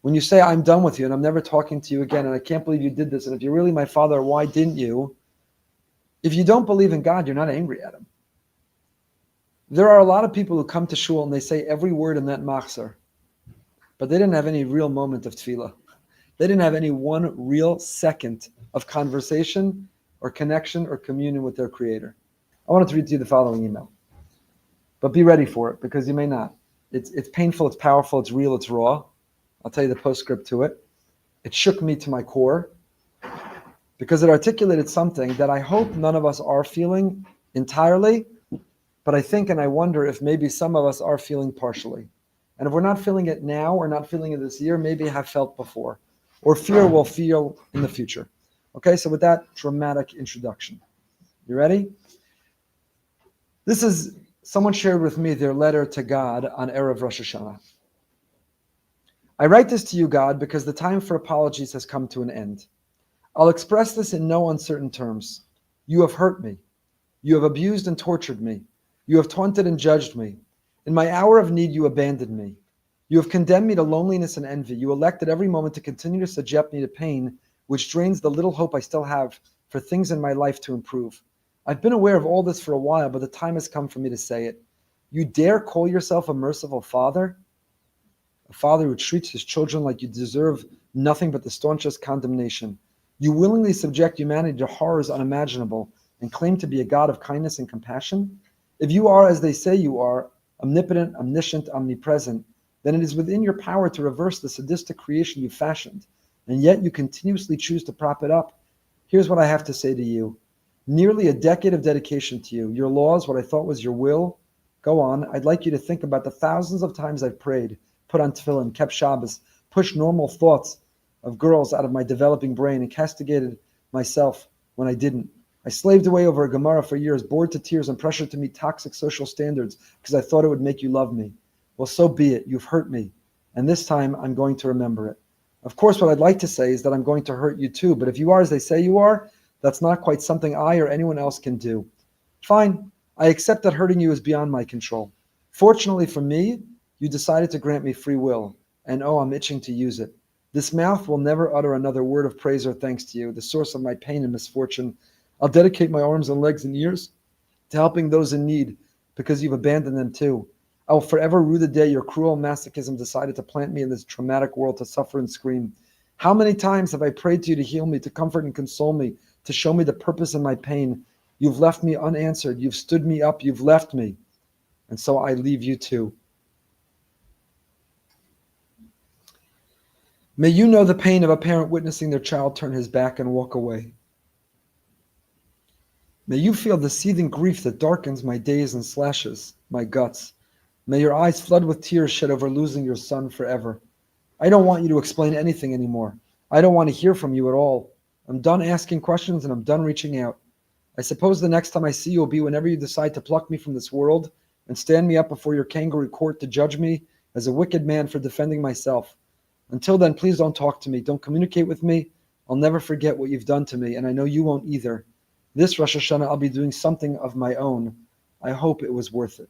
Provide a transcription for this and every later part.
When you say, I'm done with you and I'm never talking to you again and I can't believe you did this, and if you're really my father, why didn't you? If you don't believe in God, you're not angry at him. There are a lot of people who come to shul and they say every word in that machzor, but they didn't have any real moment of tefillah. They didn't have any one real second of conversation or connection or communion with their Creator. I wanted to read to you the following email. But be ready for it, because you may not. It's painful, it's powerful, it's real, it's raw. I'll tell you the postscript to it. It shook me to my core, because it articulated something that I hope none of us are feeling entirely, but I think and I wonder if maybe some of us are feeling partially. And if we're not feeling it now, or not feeling it this year, maybe have felt before, or fear will feel in the future. Okay, so with that dramatic introduction, you ready? This is, someone shared with me their letter to God on Erev Rosh Hashanah. I write this to you, God, because the time for apologies has come to an end. I'll express this in no uncertain terms. You have hurt me. You have abused and tortured me. You have taunted and judged me. In my hour of need, you abandoned me. You have condemned me to loneliness and envy. You elected every moment to continue to subject me to pain, which drains the little hope I still have for things in my life to improve. I've been aware of all this for a while, but the time has come for me to say it. You dare call yourself a merciful father? A father who treats his children like you deserve nothing but the staunchest condemnation. You willingly subject humanity to horrors unimaginable and claim to be a God of kindness and compassion? If you are, as they say you are, omnipotent, omniscient, omnipresent, then it is within your power to reverse the sadistic creation you fashioned, and yet you continuously choose to prop it up. Here's what I have to say to you. Nearly a decade of dedication to you, your laws, what I thought was your will. Go on. I'd like you to think about the thousands of times I've prayed, put on tefillin, kept Shabbos, pushed normal thoughts of girls out of my developing brain, and castigated myself when I didn't. I slaved away over a Gemara for years, bored to tears and pressured to meet toxic social standards because I thought it would make you love me. Well, so be it. You've hurt me. And this time, I'm going to remember it. Of course, what I'd like to say is that I'm going to hurt you too. But if you are as they say you are, that's not quite something I or anyone else can do. Fine. I accept that hurting you is beyond my control. Fortunately for me, you decided to grant me free will. And oh, I'm itching to use it. This mouth will never utter another word of praise or thanks to you, the source of my pain and misfortune. I'll dedicate my arms and legs and ears to helping those in need because you've abandoned them too. I will forever rue the day your cruel masochism decided to plant me in this traumatic world to suffer and scream. How many times have I prayed to you to heal me, to comfort and console me, to show me the purpose in my pain? You've left me unanswered. You've stood me up. You've left me. And so I leave you too. May you know the pain of a parent witnessing their child turn his back and walk away. May you feel the seething grief that darkens my days and slashes my guts. May your eyes flood with tears shed over losing your son forever. I don't want you to explain anything anymore. I don't want to hear from you at all. I'm done asking questions and I'm done reaching out. I suppose the next time I see you will be whenever you decide to pluck me from this world and stand me up before your kangaroo court to judge me as a wicked man for defending myself. Until then, please don't talk to me. Don't communicate with me. I'll never forget what you've done to me, and I know you won't either. This Rosh Hashanah, I'll be doing something of my own. I hope it was worth it.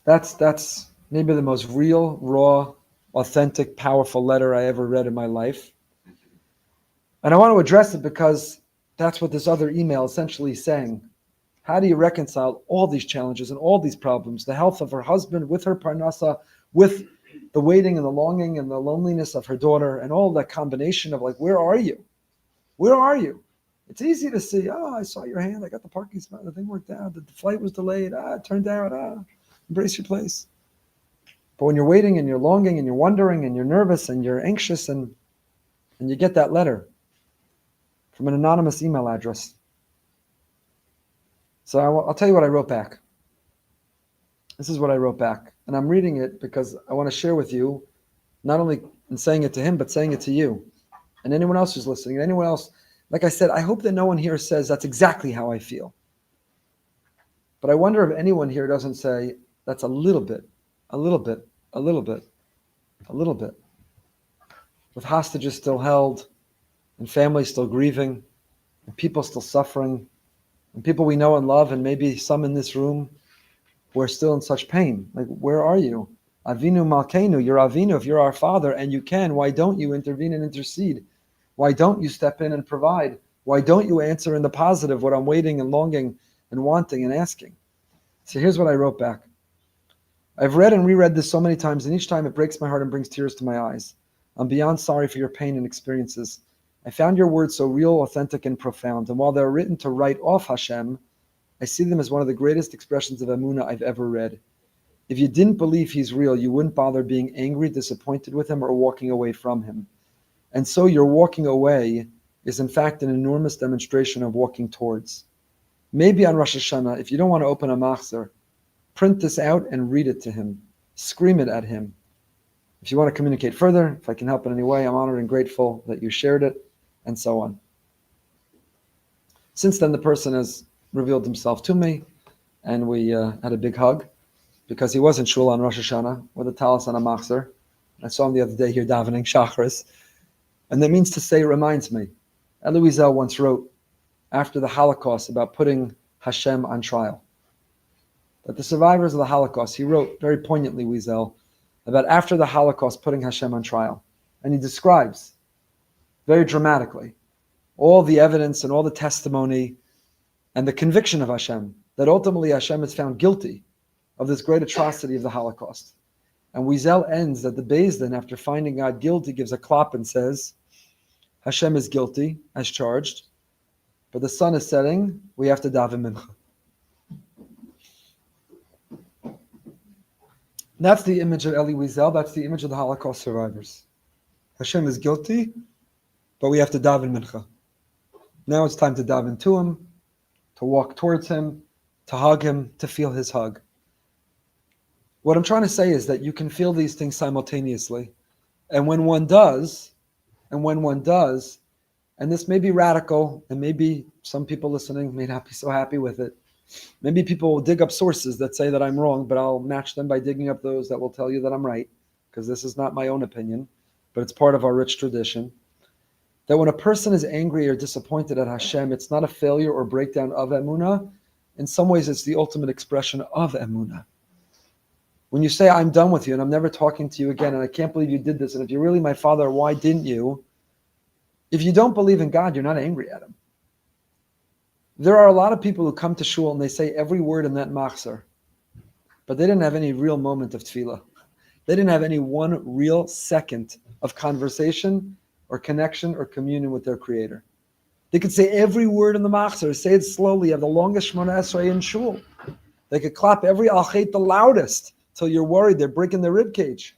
That's maybe the most real, raw, authentic, powerful letter I ever read in my life. And I want to address it because that's what this other email essentially is saying. How do you reconcile all these challenges and all these problems? The health of her husband, with her parnasa, with the waiting and the longing and the loneliness of her daughter, and all that combination of like, where are you? Where are you? It's easy to see, I saw your hand, I got the parking spot, the thing worked out, the flight was delayed, it turned out, embrace your place. But when you're waiting and you're longing and you're wondering and you're nervous and you're anxious and you get that letter from an anonymous email address. So I'll tell you what I wrote back. This is what I wrote back. And I'm reading it because I want to share with you, not only in saying it to him, but saying it to you. And anyone else who's listening, and anyone else, like I said, I hope that no one here says that's exactly how I feel. But I wonder if anyone here doesn't say that's a little bit, a little bit, a little bit, a little bit. With hostages still held, and families still grieving, and people still suffering, and people we know and love, and maybe some in this room who are still in such pain. Like, where are you? Avinu Malkeinu, you're Avinu, if you're our Father, and you can, why don't you intervene and intercede? Why don't you step in and provide? Why don't you answer in the positive what I'm waiting and longing and wanting and asking? So here's what I wrote back. I've read and reread this so many times, and each time it breaks my heart and brings tears to my eyes. I'm beyond sorry for your pain and experiences. I found your words so real, authentic, and profound, and while they're written to write off Hashem, I see them as one of the greatest expressions of emunah I've ever read. If you didn't believe he's real, you wouldn't bother being angry, disappointed with him, or walking away from him. And so your walking away is in fact an enormous demonstration of walking towards. Maybe on Rosh Hashanah, if you don't want to open a machzor, print this out and read it to him. Scream it at him. If you want to communicate further, if I can help in any way, I'm honored and grateful that you shared it, and so on. Since then, the person has revealed himself to me, and we had a big hug, because he was in shul on Rosh Hashanah with a talis and a machzor. I saw him the other day here davening Shachris. And that means to say, it reminds me. Elie Wiesel once wrote, after the Holocaust, about putting Hashem on trial. That the survivors of the Holocaust, he wrote very poignantly, Wiesel, about after the Holocaust putting Hashem on trial. And he describes, very dramatically, all the evidence and all the testimony and the conviction of Hashem, that ultimately Hashem is found guilty of this great atrocity of the Holocaust. And Wiesel ends that the Beis Din, after finding God guilty, gives a klap and says, Hashem is guilty, as charged, but the sun is setting, we have to daven mincha. That's the image of Elie Wiesel, that's the image of the Holocaust survivors. Hashem is guilty, but we have to daven mincha. Now it's time to daven to him, to walk towards him, to hug him, to feel his hug. What I'm trying to say is that you can feel these things simultaneously. And when one does, and this may be radical, and maybe some people listening may not be so happy with it. Maybe people will dig up sources that say that I'm wrong, but I'll match them by digging up those that will tell you that I'm right, because this is not my own opinion, but it's part of our rich tradition. That when a person is angry or disappointed at Hashem, it's not a failure or breakdown of emunah. In some ways, it's the ultimate expression of emunah. When you say, I'm done with you and I'm never talking to you again, and I can't believe you did this, and if you're really my Father, why didn't you? If you don't believe in God, you're not angry at him. There are a lot of people who come to shul and they say every word in that machzor, but they didn't have any real moment of tefillah. They didn't have any one real second of conversation or connection or communion with their Creator. They could say every word in the machzor, say it slowly, have the longest Shemona Esrei in shul. They could clap every alchet the loudest till you're worried they're breaking their rib cage.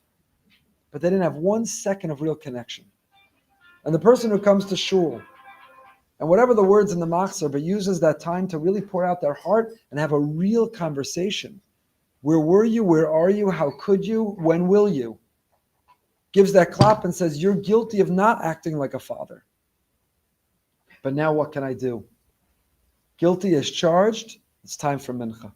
But they didn't have 1 second of real connection. And the person who comes to shul, and whatever the words in the machzor, but uses that time to really pour out their heart and have a real conversation. Where were you? Where are you? How could you? When will you? Gives that clap and says, you're guilty of not acting like a father. But now what can I do? Guilty as charged. It's time for mincha.